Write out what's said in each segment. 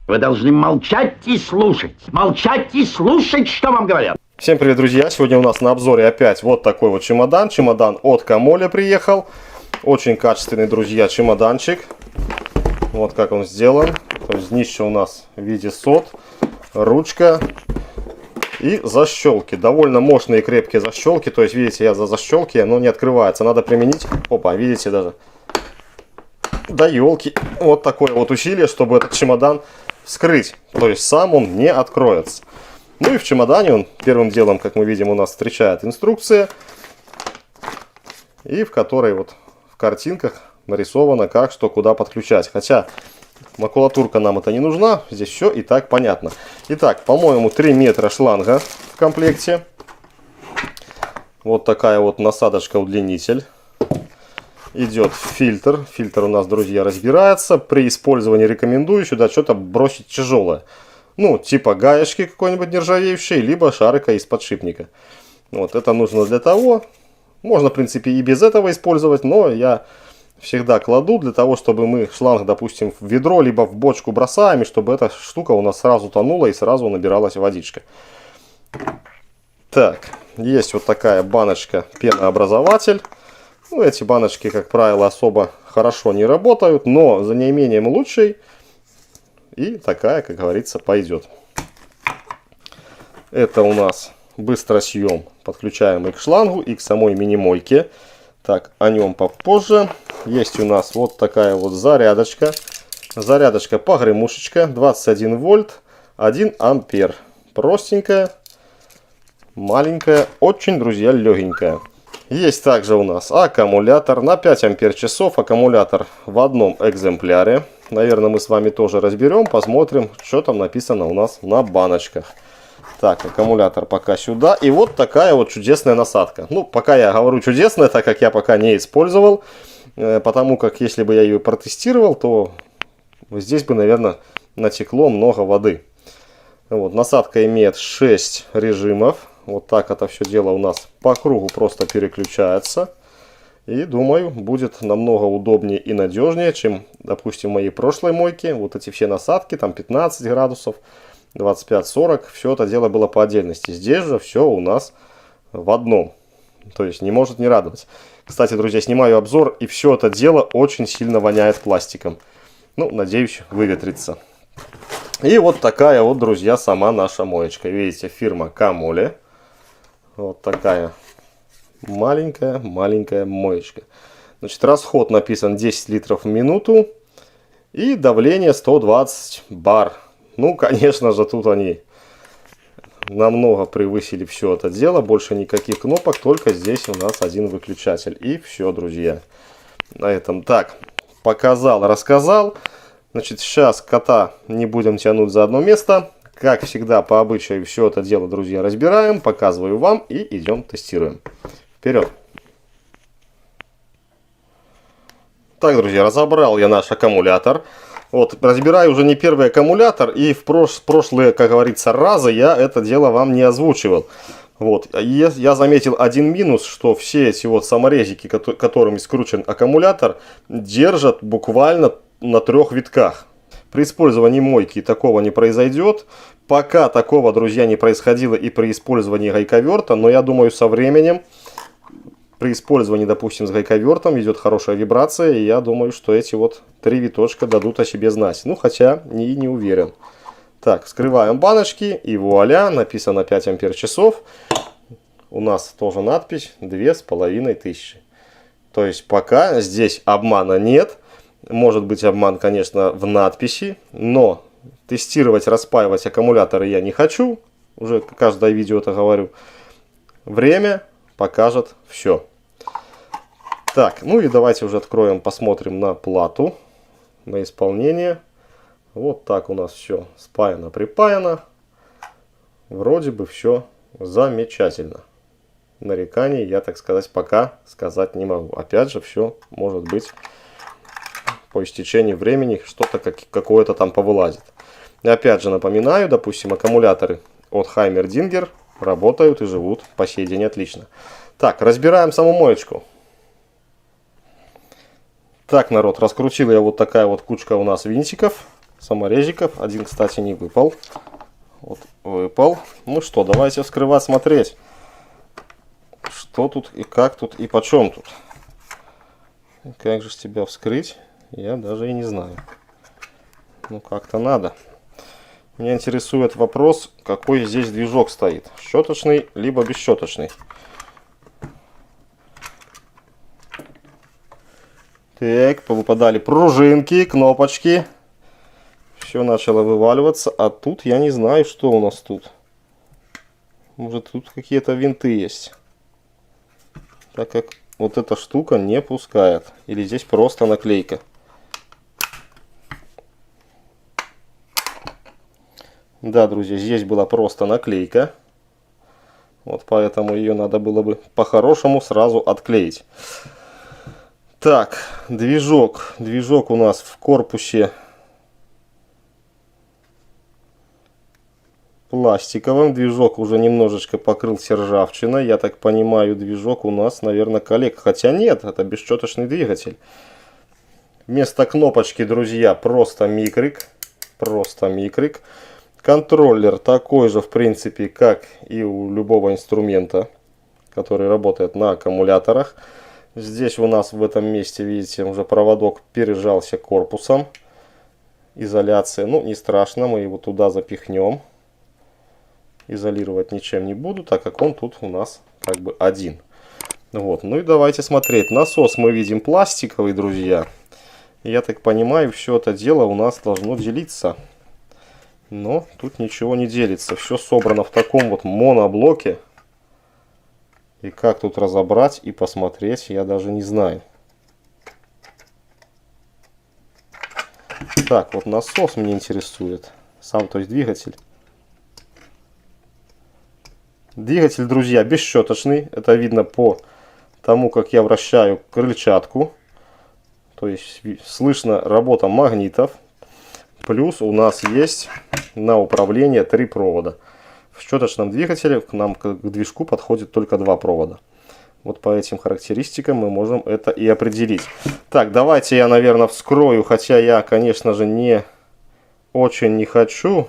Вы должны молчать и слушать. Молчать и слушать, что вам говорят. Всем привет, друзья! Сегодня у нас на обзоре опять вот такой вот чемодан. Чемодан от Камоля приехал. Очень качественный, друзья, чемоданчик. Вот как он сделан. То есть днище у нас в виде сот. Ручка. И защелки. Довольно мощные и крепкие защелки. То есть, видите, я за защелки, но не открывается. Надо применить. Опа, видите даже. Да елки. Вот такое вот усилие, чтобы этот чемодан вскрыть. То есть сам он не откроется. Ну и в чемодане он первым делом, как мы видим, у нас встречает инструкция. И в которой вот в картинках нарисовано, как, что, куда подключать. Хотя макулатурка нам это не нужна. Здесь все и так понятно. Итак, по-моему, 3 метра шланга в комплекте. Вот такая вот насадочка-удлинитель. Идет фильтр. Фильтр у нас, друзья, разбирается. При использовании рекомендую сюда что-то бросить тяжелое. Ну, типа гаечки какой-нибудь нержавеющей, либо шарика из подшипника. Вот, это нужно для того. Можно, в принципе, и без этого использовать, но я всегда кладу для того, чтобы мы шланг, допустим, в ведро, либо в бочку бросаем, и чтобы эта штука у нас сразу тонула и сразу набиралась водичка. Так, есть вот такая баночка пенообразователь. Ну, эти баночки, как правило, особо хорошо не работают, но за неимением лучшей. И такая, как говорится, пойдет. Это у нас быстросъем, подключаемый к шлангу и к самой мини-мойке. Так, о нем попозже. Есть у нас вот такая вот зарядочка. Зарядочка погремушечка, 21 вольт, 1 ампер. Простенькая, маленькая, очень, друзья, легенькая. Есть также у нас аккумулятор на 5 ампер-часов. Аккумулятор в одном экземпляре. Наверное, мы с вами тоже разберем, посмотрим, что там написано у нас на баночках. Так, аккумулятор пока сюда. И вот такая вот чудесная насадка. Ну, пока я говорю чудесная, так как я пока не использовал. Потому как, если бы я ее протестировал, то здесь бы, наверное, натекло много воды. Вот, насадка имеет 6 режимов. Вот так это все дело у нас по кругу просто переключается. И думаю, будет намного удобнее и надежнее, чем, допустим, в моей прошлой мойке. Вот эти все насадки, там 15 градусов, 25-40, все это дело было по отдельности. Здесь же все у нас в одном. То есть не может не радовать. Кстати, друзья, снимаю обзор, и все это дело очень сильно воняет пластиком. Ну, надеюсь, выветрится. И вот такая вот, друзья, сама наша моечка. Видите, фирма Камоля. Вот такая маленькая моечка. Значит, расход написан 10 литров в минуту. И давление 120 бар. Ну, конечно же, тут они намного превысили все это дело. Больше никаких кнопок, только здесь у нас один выключатель. И все, друзья. На этом так, показал, рассказал. Значит, сейчас кота не будем тянуть за одно место. Как всегда, по обычаю, все это дело, друзья, разбираем, показываю вам и идем тестируем. Вперед! Так, друзья, разобрал я наш аккумулятор. Вот, разбираю уже не первый аккумулятор, и в прошлые, как говорится, разы я это дело вам не озвучивал. Вот, я заметил один минус, что все эти вот саморезики, которыми скручен аккумулятор, держат буквально на 3 витках. При использовании мойки такого не произойдет. Пока такого, друзья, не происходило и при использовании гайковерта. Но я думаю, со временем, при использовании, допустим, с гайковертом идет хорошая вибрация. И я думаю, что эти вот 3 виточка дадут о себе знать. Ну, хотя не уверен. Так, вскрываем баночки. И вуаля, написано 5 ампер-часов. У нас тоже надпись 2500. То есть пока здесь обмана нет. Может быть обман, конечно, в надписи, но тестировать, распаивать аккумуляторы я не хочу. Уже каждое видео это говорю. Время покажет все. Так, ну и давайте уже откроем, посмотрим на плату, на исполнение. Вот так у нас все спаяно, припаяно. Вроде бы все замечательно. Нареканий я, так сказать, пока сказать не могу. Опять же, все может быть по истечении времени что-то какое-то там повылазит. И опять же напоминаю, допустим, аккумуляторы от Heimerdinger работают и живут по сей день отлично. Так, разбираем саму моечку. Так, народ, раскрутил я вот такая вот кучка у нас винтиков. саморезиков. Один, кстати, не выпал. Вот, выпал. Ну что, давайте вскрывать, смотреть. Что тут и как тут и почем тут. Как же тебя вскрыть, я даже и не знаю. Ну, как-то надо. Меня интересует вопрос, какой здесь движок стоит. Щеточный, либо бесщеточный. Так, повыпадали пружинки, кнопочки. Все начало вываливаться. А тут я не знаю, что у нас тут. Может, тут какие-то винты есть. Так как вот эта штука не пускает. Или здесь просто наклейка. Да, друзья, здесь была просто наклейка. Вот поэтому ее надо было бы по-хорошему сразу отклеить. Так, движок. Движок у нас в корпусе пластиковым. Движок уже немножечко покрылся ржавчиной. Я так понимаю, движок у нас, наверное, коллег. Хотя нет, это бесщеточный двигатель. Вместо кнопочки, друзья, просто микрик. Просто микрик. Контроллер такой же, в принципе, как и у любого инструмента, который работает на аккумуляторах. Здесь у нас в этом месте, видите, уже проводок пережался корпусом. Изоляция, ну, не страшно, мы его туда запихнем. Изолировать ничем не буду, так как он тут у нас как бы один. Вот, ну и давайте смотреть. Насос мы видим пластиковый, друзья. Я так понимаю, все это дело у нас должно делиться. Но тут ничего не делится. Все собрано в таком вот моноблоке. И как тут разобрать и посмотреть, я даже не знаю. Так, вот насос меня интересует. Сам, то есть двигатель. Двигатель, друзья, бесщеточный. Это видно по тому, как я вращаю крыльчатку. То есть слышно работа магнитов. Плюс у нас есть на управление 3 провода. В щеточном двигателе к нам к движку подходит только 2 провода. Вот по этим характеристикам мы можем это и определить. Так, давайте я, наверное, вскрою. Хотя я, конечно же, очень не хочу.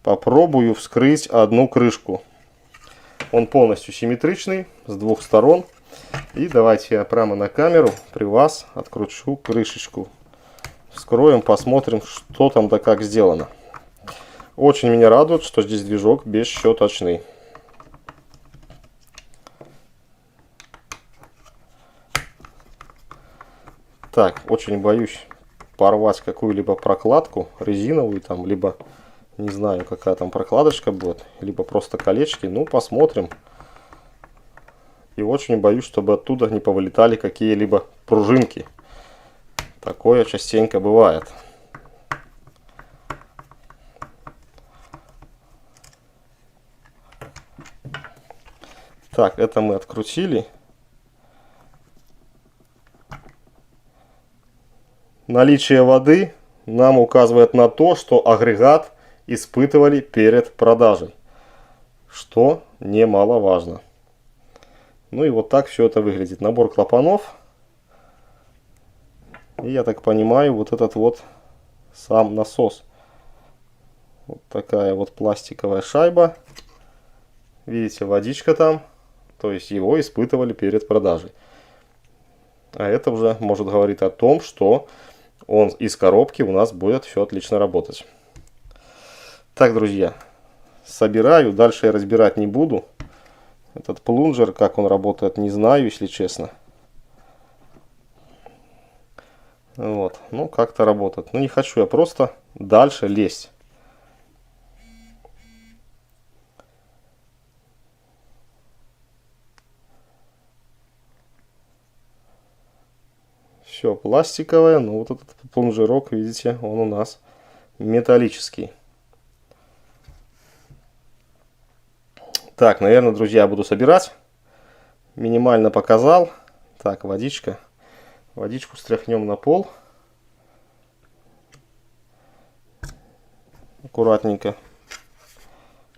Попробую вскрыть одну крышку. Он полностью симметричный с 2 сторон. И давайте я прямо на камеру при вас откручу крышечку. Вскроем, посмотрим, что там да как сделано. Очень меня радует, что здесь движок бесщеточный. Так, очень боюсь порвать какую-либо прокладку резиновую, там, либо не знаю, какая там прокладочка будет, либо просто колечки. Ну, посмотрим. И очень боюсь, чтобы оттуда не повылетали какие-либо пружинки. Такое частенько бывает. Так, это мы открутили. Наличие воды нам указывает на то, что агрегат испытывали перед продажей. Что немаловажно. Ну и вот так все это выглядит. Набор клапанов. И я так понимаю, вот этот вот сам насос. Вот такая вот пластиковая шайба. Видите, водичка там. То есть его испытывали перед продажей. А это уже может говорить о том, что он из коробки у нас будет все отлично работать. Так, друзья, собираю. Дальше я разбирать не буду. Этот плунжер, как он работает, не знаю, если честно. Вот, ну как-то работает. Ну не хочу я просто дальше лезть. Все пластиковое, но вот этот плунжерок, видите, он у нас металлический. Так, наверное, друзья, я буду собирать. Минимально показал. Так, водичка. Водичку стряхнем на пол. Аккуратненько.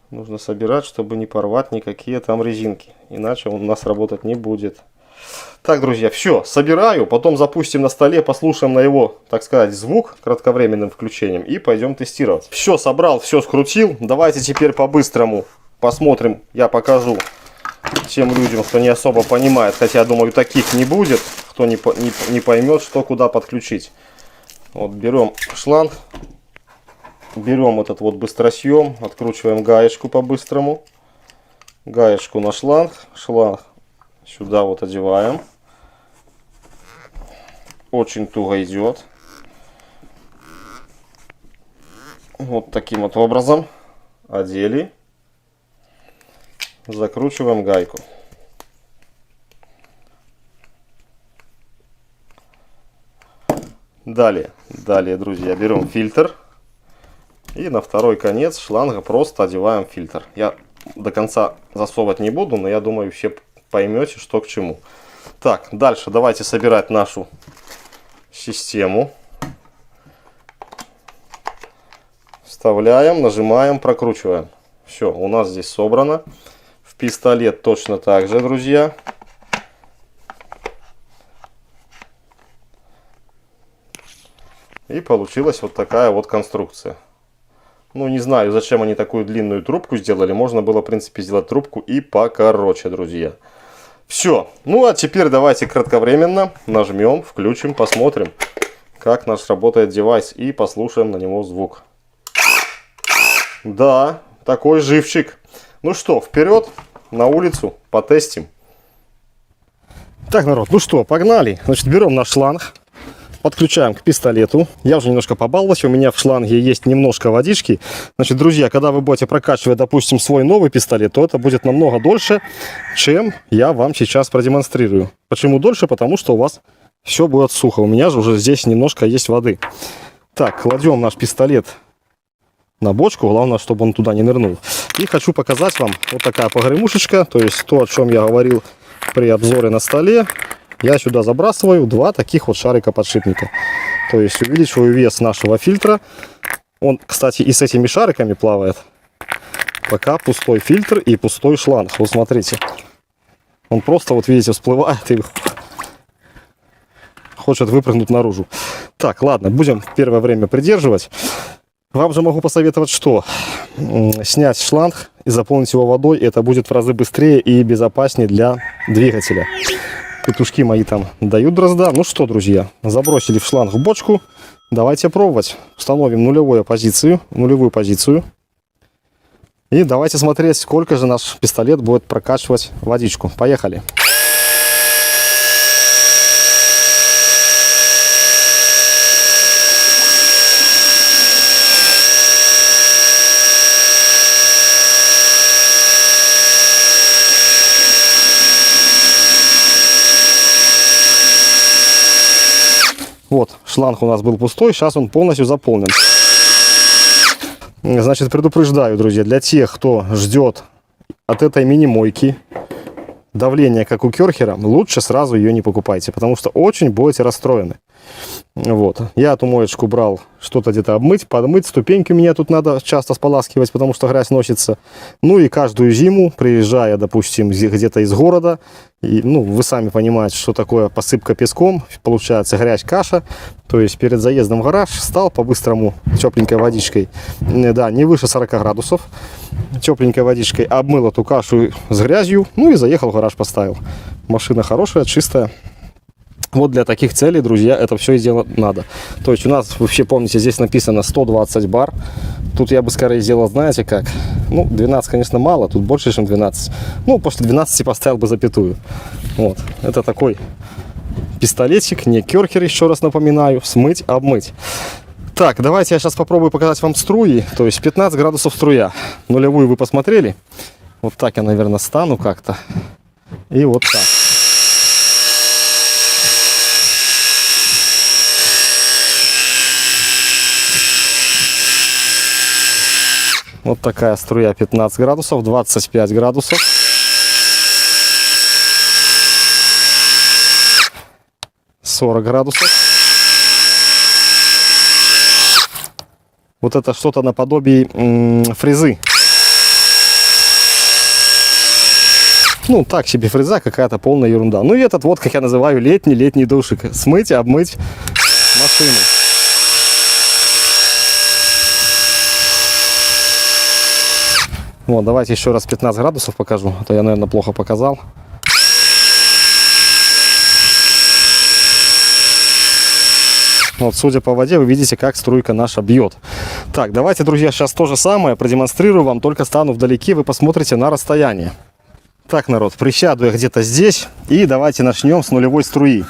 Нужно собирать, чтобы не порвать никакие там резинки. Иначе он у нас работать не будет. Так, друзья, все, собираю, потом запустим на столе, послушаем на его, так сказать, звук кратковременным включением и пойдем тестировать. Все, собрал, все скрутил. Давайте теперь по-быстрому посмотрим, я покажу тем людям, кто не особо понимает, хотя, думаю, таких не будет, кто не поймет, что куда подключить. Вот берем шланг, берем этот вот быстросъем, откручиваем гаечку по-быстрому, гаечку на шланг, шланг сюда вот одеваем. Очень туго идет. Вот таким вот образом одели. Закручиваем гайку. Далее, друзья, берем фильтр. И на второй конец шланга просто одеваем фильтр. Я до конца засовывать не буду, но я думаю, все поймете, что к чему. Так, дальше давайте собирать нашу систему. Вставляем, нажимаем, прокручиваем. Все, у нас здесь собрано. В пистолет точно так же, друзья. И получилась вот такая вот конструкция. Ну, не знаю, зачем они такую длинную трубку сделали. Можно было, в принципе, сделать трубку и покороче, друзья. Все. Ну, а теперь давайте кратковременно нажмем, включим, посмотрим, как наш работает девайс. И послушаем на него звук. Да, такой живчик. Ну что, вперед на улицу, потестим. Так, народ, ну что, погнали. Значит, берем наш шланг. Подключаем к пистолету. Я уже немножко побаловался. У меня в шланге есть немножко водички. Значит, друзья, когда вы будете прокачивать, допустим, свой новый пистолет, то это будет намного дольше, чем я вам сейчас продемонстрирую. Почему дольше? Потому что у вас все будет сухо. У меня же уже здесь немножко есть воды. Так, кладем наш пистолет на бочку. Главное, чтобы он туда не нырнул. И хочу показать вам вот такая погремушечка. То есть то, о чем я говорил при обзоре на столе. Я сюда забрасываю два таких вот шарика подшипника. То есть увеличиваю вес нашего фильтра. Он, кстати, и с этими шариками плавает. Пока пустой фильтр и пустой шланг. Вот смотрите. Он просто, вот видите, всплывает и хочет выпрыгнуть наружу. Так, ладно, будем первое время придерживать. Вам же могу посоветовать, что снять шланг и заполнить его водой. Это будет в разы быстрее и безопаснее для двигателя. Петушки мои там дают дрозда. Ну что, друзья, забросили в шланг в бочку. Давайте пробовать. Установим нулевую позицию. И давайте смотреть, сколько же наш пистолет будет прокачивать водичку. Поехали. Вот, шланг у нас был пустой, сейчас он полностью заполнен. Значит, предупреждаю, друзья, для тех, кто ждет от этой мини-мойки давление, как у Керхера, лучше сразу ее не покупайте, потому что очень будете расстроены. Вот. Я эту моечку брал что-то где-то обмыть, подмыть. Ступеньки меня тут надо часто споласкивать, потому что грязь носится. Ну и каждую зиму, приезжая, допустим, где-то из города, и, ну, вы сами понимаете, что такое посыпка песком, получается грязь, каша. То есть перед заездом в гараж стал по-быстрому тепленькой водичкой, да, не выше 40 градусов, тепленькой водичкой обмыл эту кашу с грязью, ну и заехал в гараж, поставил. Машина хорошая, чистая. Вот для таких целей, друзья, это все и делать надо. То есть у нас, вообще, помните, здесь написано 120 бар. Тут я бы скорее сделал, знаете как? Ну, 12, конечно, мало, тут больше, чем 12. Ну, после 12 поставил бы запятую. Вот, это такой пистолетик, не Керхер, еще раз напоминаю, смыть, обмыть. Так, давайте я сейчас попробую показать вам струи. То есть 15 градусов струя. Нулевую вы посмотрели. Вот так я, наверное, стану как-то. И вот так. Вот такая струя, 15 градусов, 25 градусов. (40 градусов). Вот это что-то наподобие фрезы. Ну, так себе фреза, какая-то полная ерунда. Ну и этот вот, как я называю, летний душик. Смыть и обмыть машину. Вот, давайте еще раз 15 градусов покажу. А то я, наверное, плохо показал. Вот, судя по воде, вы видите, как струйка наша бьет. Так, давайте, друзья, сейчас то же самое продемонстрирую вам, только стану вдалеке, вы посмотрите на расстояние. Так, народ, присяду я где-то здесь, и давайте начнем с нулевой струи.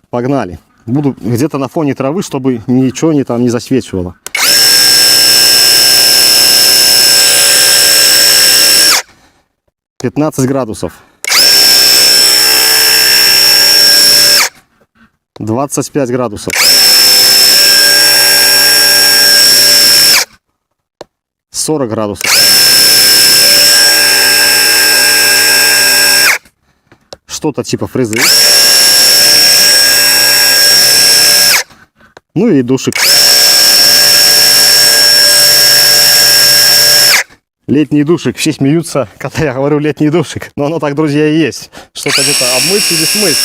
Погнали. Буду где-то на фоне травы, чтобы ничего не засвечивало. «15 градусов». 25 градусов. 40 градусов. Что-то типа фрезы. Ну и душик. Летний душик. Все смеются, когда я говорю летний душик. Но оно так, друзья, и есть. Что-то где-то обмыть или смыть.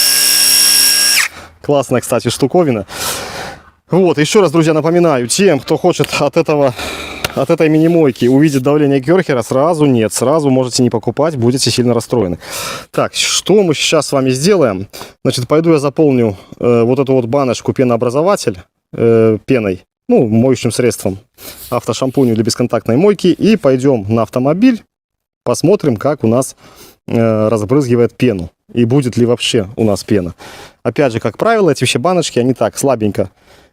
Классная, кстати, штуковина. Вот, еще раз, друзья, напоминаю, тем, кто хочет от этой мини-мойки увидеть давление Керхера, сразу нет, сразу можете не покупать, будете сильно расстроены. Так, что мы сейчас с вами сделаем? Значит, пойду я заполню вот эту вот баночку пенообразователь пеной, ну, моющим средством, автошампунью для бесконтактной мойки, и пойдем на автомобиль, посмотрим, как у нас разбрызгивает пену, и будет ли вообще у нас пена. Опять же, как правило, эти все баночки, они так слабенько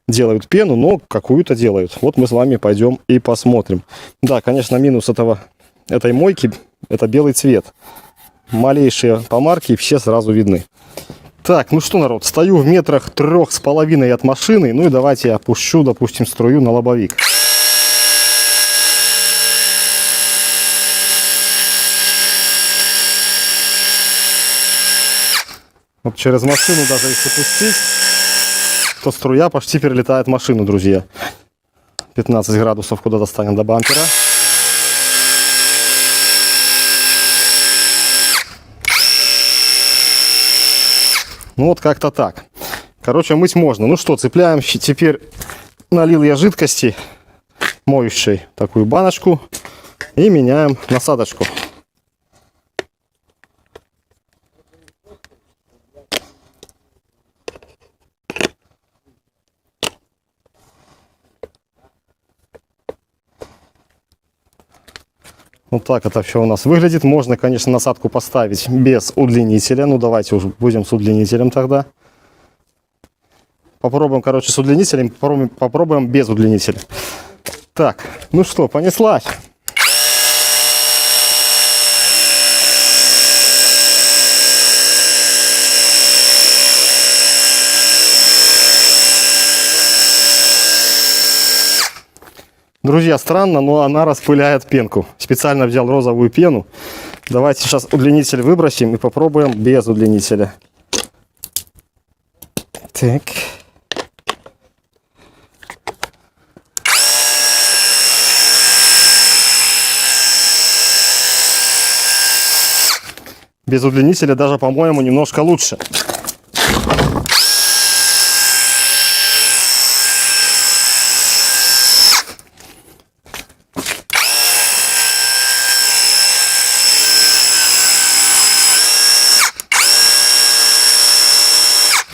делают пену, но какую-то делают. Вот мы с вами пойдем и посмотрим. Да, конечно, минус этой мойки — это белый цвет. Малейшие помарки все сразу видны. Так, ну что, народ, стою в метрах 3,5 от машины. Ну и давайте я опущу, допустим, струю на лобовик. Вот через машину даже если пустить, то струя почти перелетает в машину, друзья. 15 градусов куда-то станет до бампера. Ну вот как-то так. Короче, мыть можно. Ну что, цепляем. Теперь налил я жидкости моющей такую баночку и меняем насадочку. Вот так это все у нас выглядит. Можно, конечно, насадку поставить без удлинителя. Ну, давайте уже будем с удлинителем тогда. Попробуем, короче, с удлинителем. Попробуем без удлинителя. Так, ну что, понеслась. Друзья, странно, но она распыляет пенку. Специально взял розовую пену. Давайте сейчас удлинитель выбросим и попробуем без удлинителя. Так. Без удлинителя даже, по-моему, немножко лучше.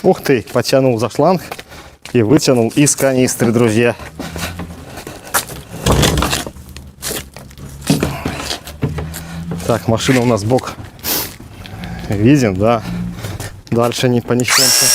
Ух ты, потянул за шланг и вытянул из канистры, друзья. Так, машина у нас сбоку виден, да. Дальше не понесемся.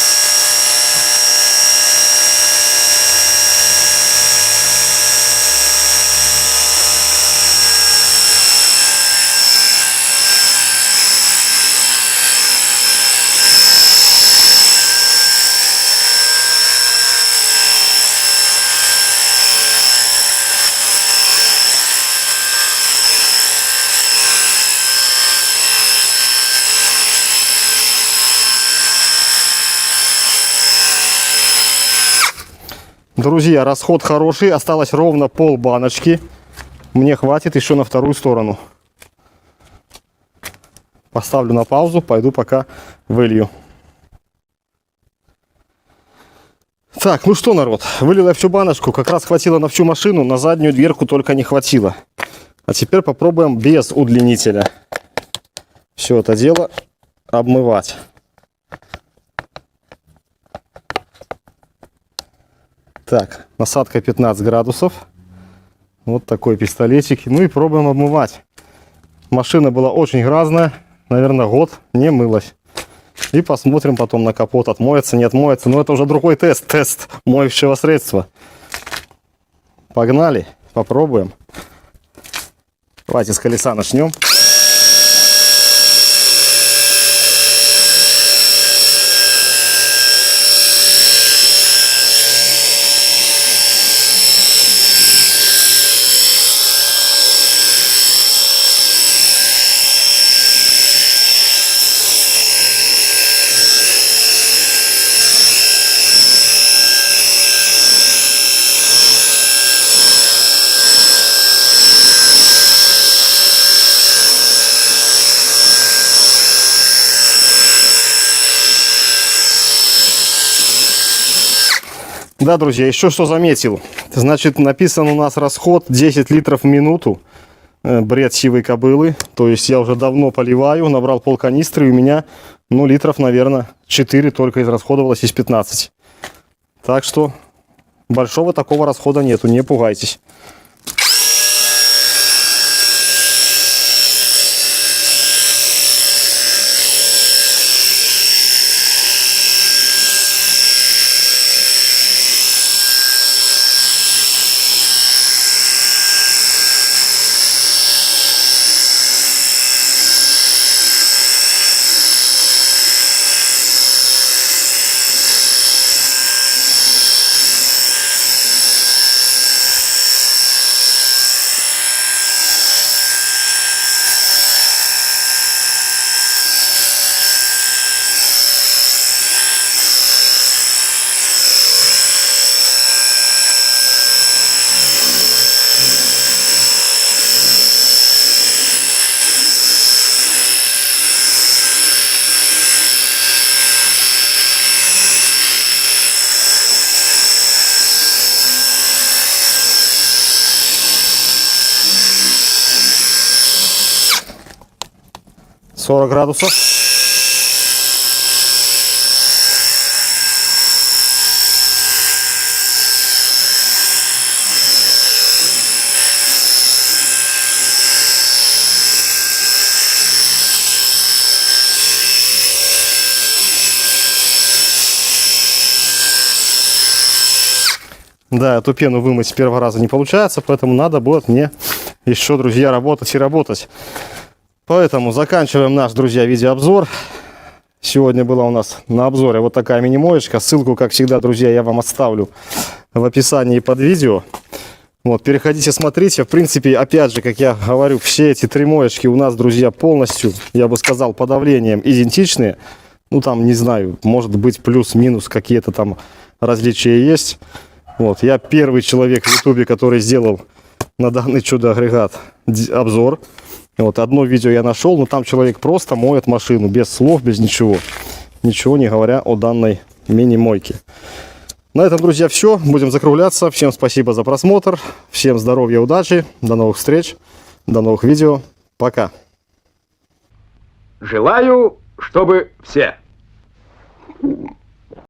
Друзья, расход хороший, осталось ровно пол баночки. Мне хватит еще на вторую сторону. поставлю на паузу, пойду пока вылью. Так, ну что, народ, вылил я всю баночку, как раз хватило на всю машину, на заднюю дверку только не хватило. А теперь попробуем без удлинителя все это дело обмывать. Так, насадка 15 градусов. Вот такой пистолетик. Ну и пробуем обмывать. Машина была очень грязная, наверное, год не мылась. И посмотрим потом на капот, отмоется, не отмоется. Но это уже другой тест, тест моющего средства. Погнали, попробуем. Давайте с колеса начнем. Да, друзья, еще что заметил. Значит, написан у нас расход 10 литров в минуту. Бред сивой кобылы. То есть я уже давно поливаю, набрал полканистры, и у меня, ну, литров, наверное, 4 только израсходовалось из 15. Так что большого такого расхода нету, не пугайтесь. — 40 градусов. Да, эту пену вымыть с первого раза не получается, поэтому надо будет мне еще, друзья, работать и работать. Поэтому заканчиваем наш, друзья, видеообзор. Сегодня была у нас на обзоре вот такая мини-моечка. Ссылку, как всегда, друзья, я вам оставлю в описании под видео. Вот, переходите, смотрите. В принципе, опять же, как я говорю, все эти три моечки у нас, друзья, полностью, я бы сказал, по давлениям идентичные. Ну, там, не знаю, может быть, плюс-минус какие-то там различия есть. Вот, я первый человек в Ютубе, который сделал на данный чудо-агрегат обзор. Вот, одно видео я нашел, но там человек просто моет машину, без слов, без ничего. Ничего не говоря о данной мини-мойке. На этом, друзья, все. Будем закругляться. Всем спасибо за просмотр. Всем здоровья, удачи. До новых встреч. До новых видео. Пока. Желаю, чтобы все.